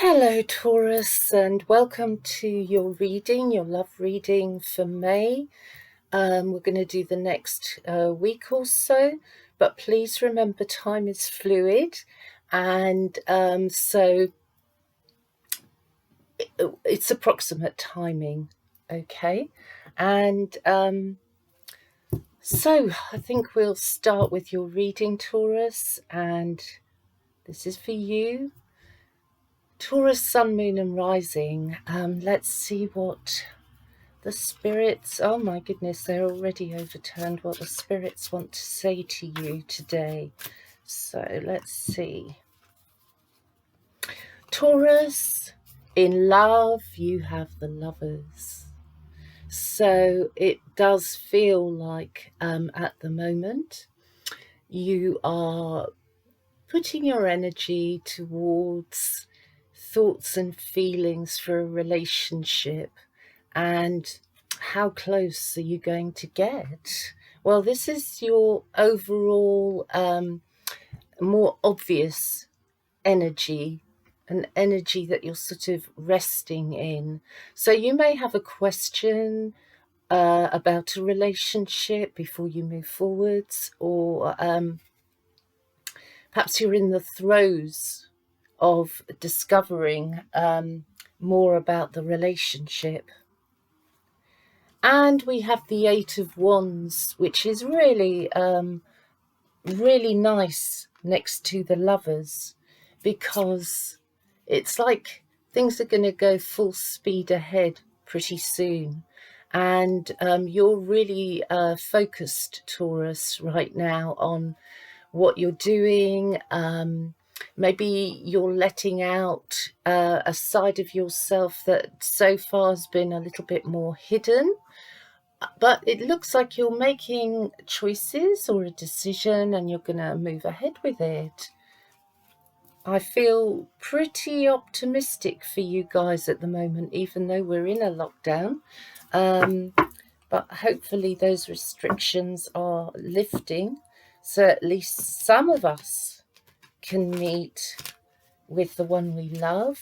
Hello, Taurus, and welcome to your reading, your love reading for May. We're going to do the next week or so, but please remember time is fluid, and so it's approximate timing, okay? And so I think we'll start with your reading, Taurus, and this is for you. Taurus, Sun, Moon and Rising. Let's see what the spirits, oh my goodness, they're already overturned what the spirits want to say to you today. So let's see. Taurus, in love, you have the Lovers. So it does feel like at the moment you are putting your energy towards thoughts and feelings for a relationship, and how close are you going to get? Well, this is your overall more obvious energy, an energy that you're sort of resting in. So you may have a question about a relationship before you move forwards, or perhaps you're in the throes of discovering more about the relationship. And we have the Eight of Wands, which is really, really nice next to the Lovers, because it's like things are going to go full speed ahead pretty soon. And you're really focused, Taurus, right now on what you're doing. Maybe you're letting out a side of yourself that so far has been a little bit more hidden, but it looks like you're making choices or a decision and you're going to move ahead with it. I feel pretty optimistic for you guys at the moment, even though we're in a lockdown. But hopefully those restrictions are lifting, so at least some of us can meet with the one we love.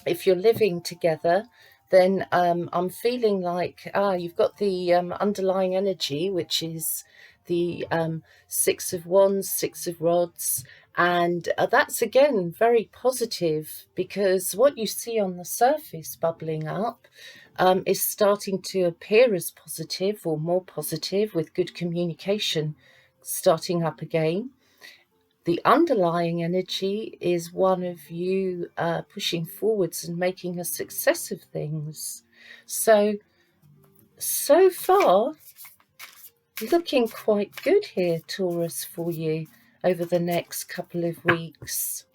If you're living together, then I'm feeling like you've got the underlying energy, which is the Six of Wands, Six of Rods, and that's again very positive, because what you see on the surface bubbling up is starting to appear as positive or more positive, with good communication starting up again. The underlying energy is one of you pushing forwards and making a success of things. So far, looking quite good here, Taurus, for you over the next couple of weeks.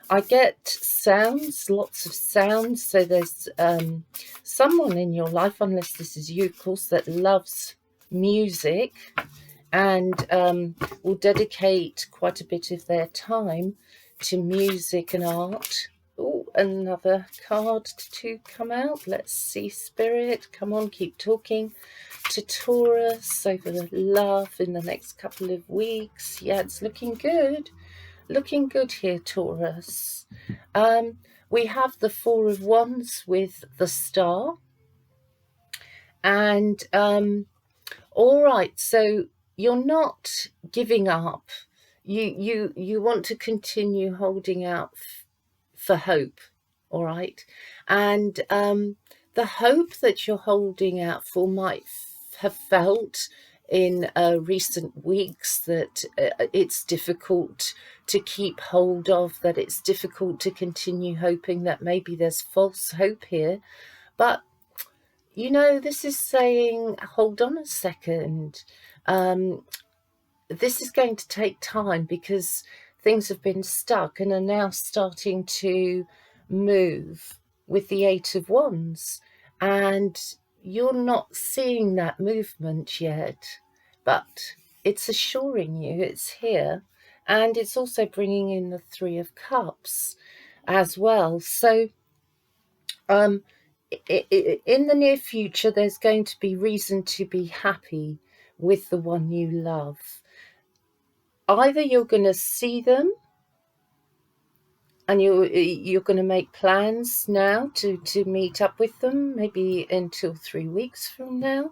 I get sounds, lots of sounds. So there's someone in your life, unless this is you, of course, that loves music and will dedicate quite a bit of their time to music and art. Oh, another card to come out. Let's see, Spirit. Come on, keep talking to Taurus over the love in the next couple of weeks. Yeah, it's looking good. Looking good here, Taurus. We have the Four of Wands with the Star. And all right, so you're not giving up. You want to continue holding out for hope, all right? And the hope that you're holding out for might have felt in recent weeks that it's difficult to keep hold of, that it's difficult to continue hoping, that maybe there's false hope here. But you know, this is saying, hold on a second. This is going to take time, because things have been stuck and are now starting to move with the Eight of Wands. And you're not seeing that movement yet, but it's assuring you it's here. And it's also bringing in the Three of Cups as well. So, in the near future, there's going to be reason to be happy with the one you love. Either you're going to see them And you're going to make plans now to meet up with them, maybe until 3 weeks from now.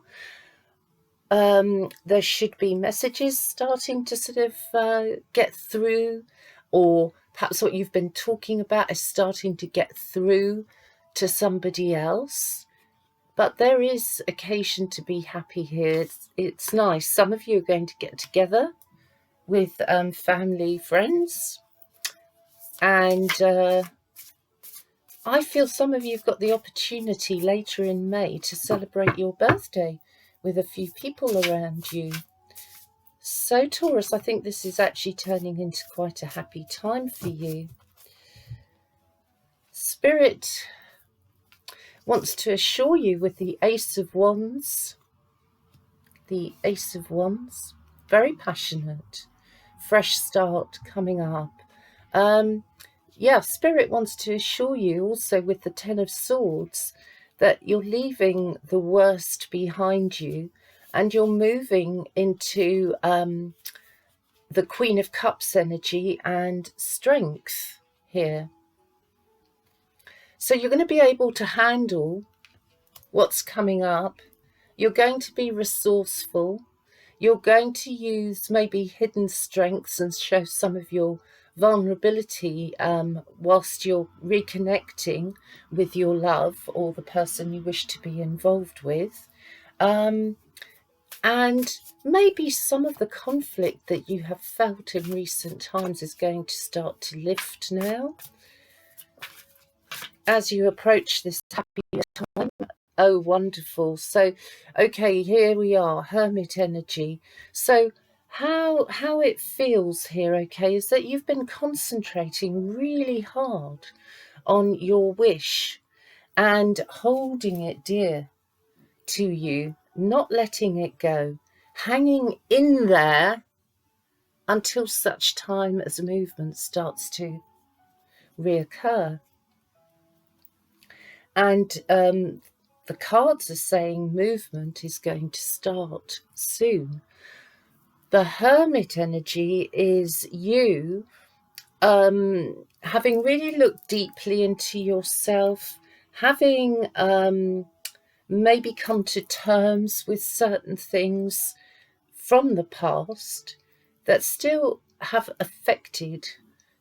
There should be messages starting to sort of get through, or perhaps what you've been talking about is starting to get through to somebody else. But there is occasion to be happy here. It's nice. Some of you are going to get together with family, friends, and I feel some of you have got the opportunity later in May to celebrate your birthday with a few people around you. So Taurus, I think this is actually turning into quite a happy time for you. Spirit wants to assure you with the Ace of Wands. The Ace of Wands, very passionate, fresh start coming up. Yeah, Spirit wants to assure you also with the Ten of Swords that you're leaving the worst behind you and you're moving into the Queen of Cups energy and strength here. So you're going to be able to handle what's coming up. You're going to be resourceful. You're going to use maybe hidden strengths and show some of your vulnerability whilst you're reconnecting with your love or the person you wish to be involved with. And maybe some of the conflict that you have felt in recent times is going to start to lift now as you approach this happy time. Oh, wonderful. So, okay, here we are, Hermit energy. So how it feels here, okay, is that you've been concentrating really hard on your wish and holding it dear to you, not letting it go, hanging in there until such time as movement starts to reoccur. And the cards are saying movement is going to start soon. The Hermit energy is you having really looked deeply into yourself, having maybe come to terms with certain things from the past that still have affected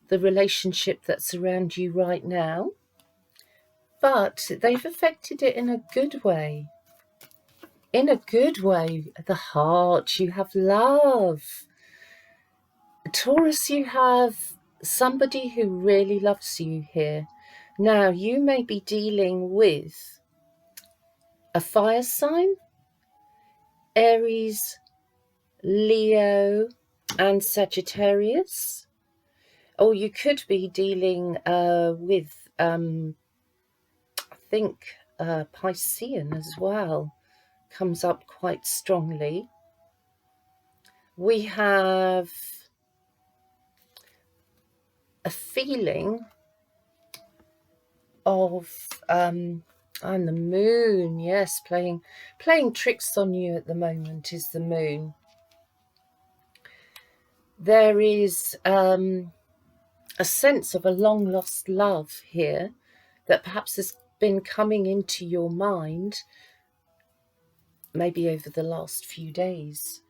the relationship that's around you right now, but they've affected it in a good way. In a good way. The heart, you have love. Taurus, you have somebody who really loves you here. Now, you may be dealing with a fire sign, Aries, Leo, and Sagittarius. Or you could be dealing with, I think, Piscean as well. Comes up quite strongly. We have a feeling of and the moon, yes, playing tricks on you at the moment is the moon. There is a sense of a long lost love here that perhaps has been coming into your mind maybe over the last few days,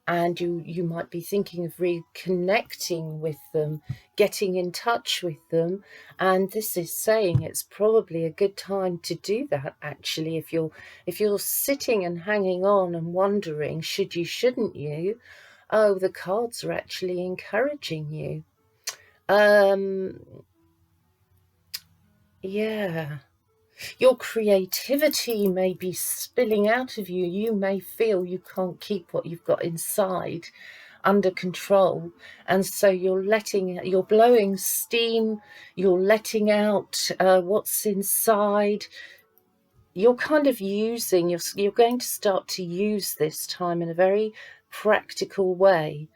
and you might be thinking of reconnecting with them, getting in touch with them, and this is saying it's probably a good time to do that. Actually, if you're sitting and hanging on and wondering should you, shouldn't you, oh, the cards are actually encouraging you. Yeah, your creativity may be spilling out of you. You may feel you can't keep what you've got inside under control, and so you're blowing steam, you're letting out what's inside. You're kind of using, you're going to start to use this time in a very practical way,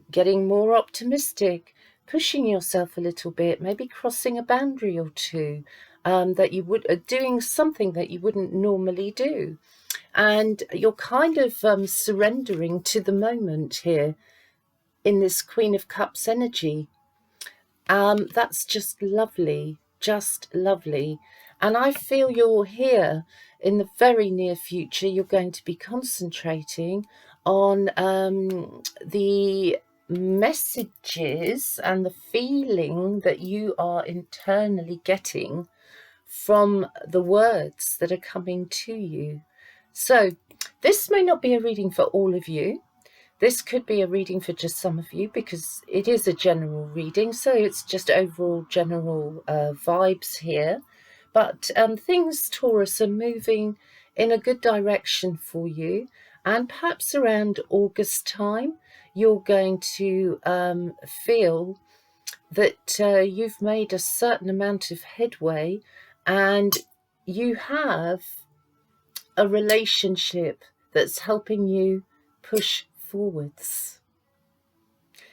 getting more optimistic, pushing yourself a little bit, maybe crossing a boundary or two, that you would doing something that you wouldn't normally do, and you're kind of surrendering to the moment here in this Queen of Cups energy. That's just lovely, just lovely. And I feel you're here in the very near future. You're going to be concentrating on the messages and the feeling that you are internally getting from the words that are coming to you. So this may not be a reading for all of you. This could be a reading for just some of you because it is a general reading, so it's just overall general vibes here. But things, Taurus, are moving in a good direction for you, and perhaps around August time you're going to feel that you've made a certain amount of headway, and you have a relationship that's helping you push forwards.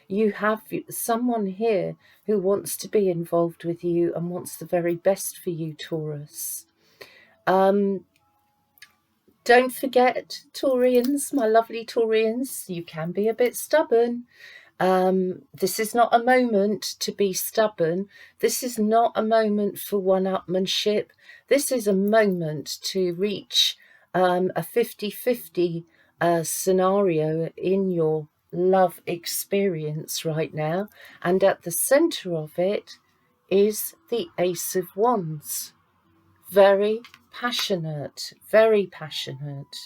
You have someone here who wants to be involved with you and wants the very best for you, Taurus. Don't forget, Taurians, my lovely Taurians, you can be a bit stubborn. This is not a moment to be stubborn. This is not a moment for one-upmanship. This is a moment to reach a 50-50 scenario in your love experience right now. And at the center of it is the Ace of Wands. Very passionate, very passionate.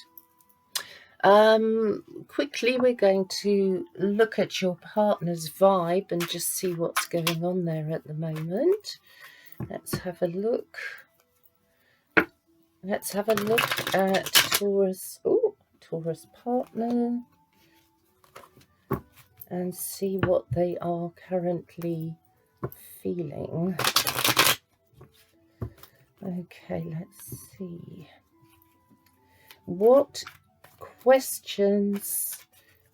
Quickly, we're going to look at your partner's vibe and just see what's going on there at the moment. Let's have a look. Let's have a look at Taurus. Oh, Taurus partner, and see what they are currently feeling. Okay, let's see. What questions,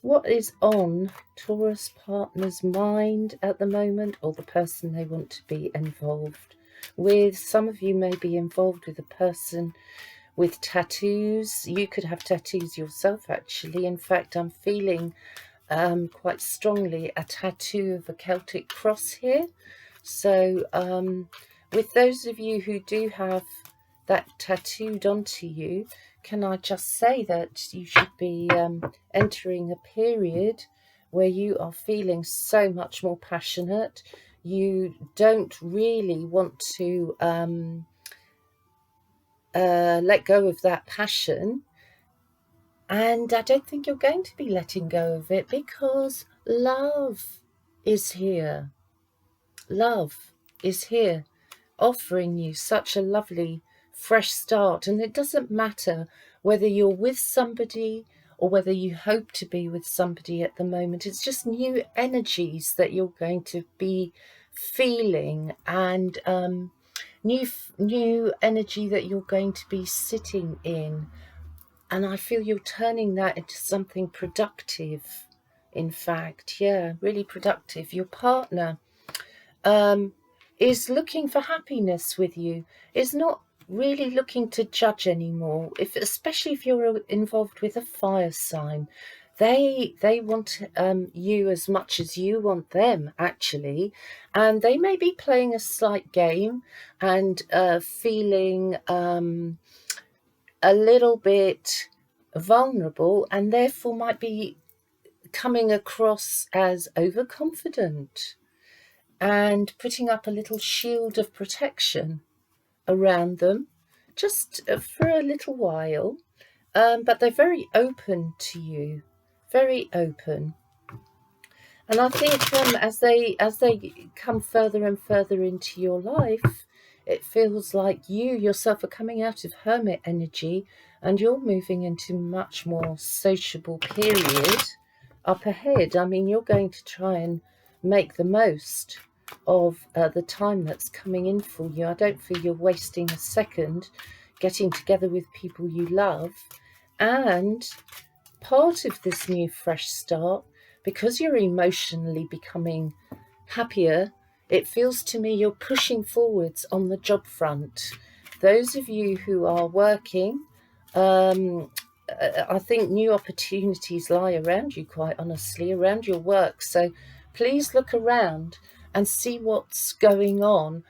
what is on Taurus partner's mind at the moment, or the person they want to be involved with? Some of you may be involved with a person with tattoos. You could have tattoos yourself, actually. In fact, I'm feeling quite strongly a tattoo of a Celtic cross here. So with those of you who do have that tattooed onto you, can I just say that you should be entering a period where you are feeling so much more passionate. You don't really want to let go of that passion. And I don't think you're going to be letting go of it because love is here. Love is here, offering you such a lovely fresh start. And it doesn't matter whether you're with somebody or whether you hope to be with somebody at the moment. It's just new energies that you're going to be feeling, and new energy that you're going to be sitting in. And I feel you're turning that into something productive. In fact, yeah, really productive. Your partner is looking for happiness with you, is not really looking to judge anymore. Especially if you're involved with a fire sign, they want you as much as you want them, actually, and they may be playing a slight game and feeling a little bit vulnerable, and therefore might be coming across as overconfident and putting up a little shield of protection around them just for a little while. But they're very open to you, very open. And I think as they come further and further into your life, it feels like you yourself are coming out of hermit energy and you're moving into much more sociable period up ahead. I mean, you're going to try and make the most of the time that's coming in for you. I don't feel you're wasting a second getting together with people you love. And part of this new fresh start, because you're emotionally becoming happier, it feels to me you're pushing forwards on the job front. Those of you who are working, I think new opportunities lie around you, quite honestly, around your work. So please look around and see what's going on,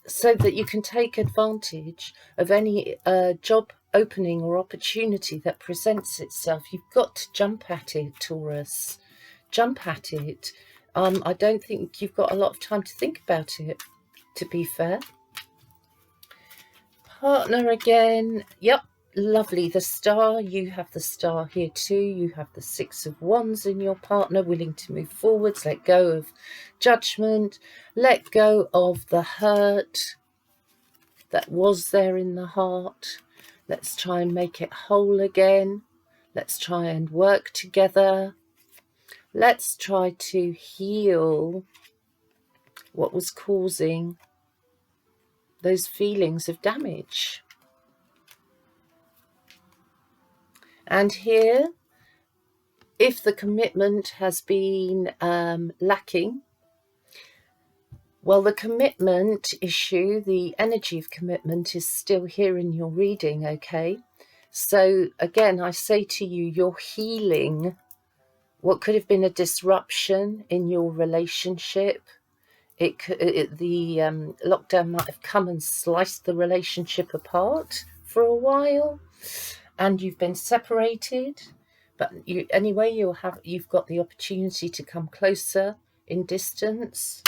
so that you can take advantage of any job opening or opportunity that presents itself. You've got to jump at it, Taurus. Jump at it. I don't think you've got a lot of time to think about it, to be fair. Partner again. Yep, lovely. The star. You have the star here too. You have the 6 of Wands in your partner, willing to move forwards, let go of judgment, let go of the hurt that was there in the heart. Let's try and make it whole again. Let's try and work together. Let's try to heal what was causing those feelings of damage. And here, if the commitment has been lacking, well, the commitment issue, the energy of commitment is still here in your reading, okay? So again, I say to you, you're healing what could have been a disruption in your relationship. The lockdown might have come and sliced the relationship apart for a while, and you've been separated. But you've got the opportunity to come closer in distance.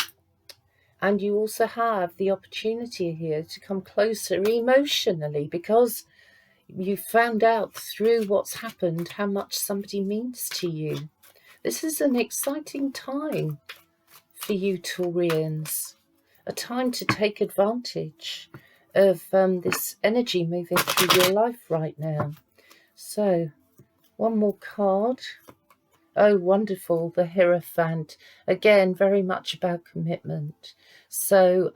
And you also have the opportunity here to come closer emotionally, because you found out through what's happened how much somebody means to you. This is an exciting time for you Taurians, a time to take advantage of this energy moving through your life right now. So, one more card. Oh, wonderful, the Hierophant. Again, very much about commitment. So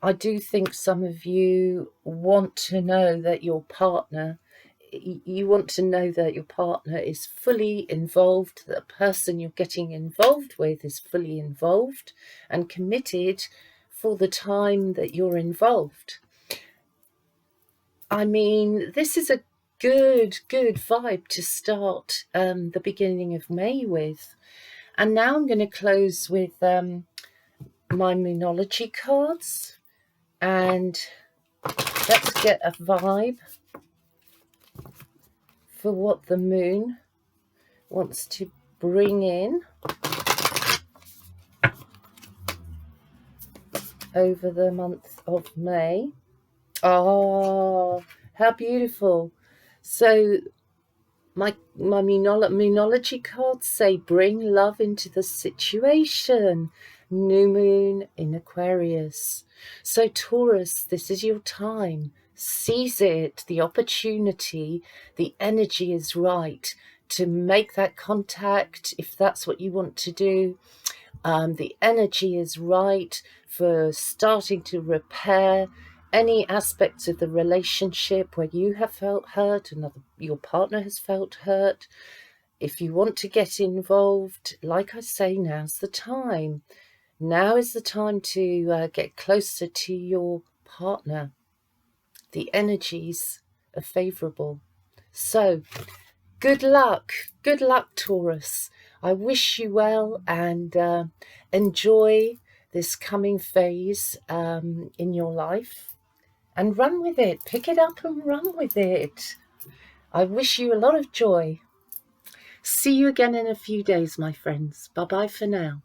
I do think some of you want to know that your partner, is fully involved, that the person you're getting involved with is fully involved and committed for the time that you're involved. I mean, this is a good vibe to start the beginning of May with. And now I'm going to close with my Moonology cards, and let's get a vibe for what the moon wants to bring in over the month of May. Oh, how beautiful. So my Moonology cards say, bring love into the situation. New moon in Aquarius. So Taurus, this is your time. Seize it, the opportunity. The energy is right to make that contact if that's what you want to do. The energy is right for starting to repair any aspects of the relationship where you have felt hurt, your partner has felt hurt. If you want to get involved, like I say, now's the time. Now is the time to get closer to your partner. The energies are favourable. So, good luck, Taurus. I wish you well, and enjoy this coming phase in your life, and run with it. Pick it up and run with it. I wish you a lot of joy. See you again in a few days, my friends. Bye-bye for now.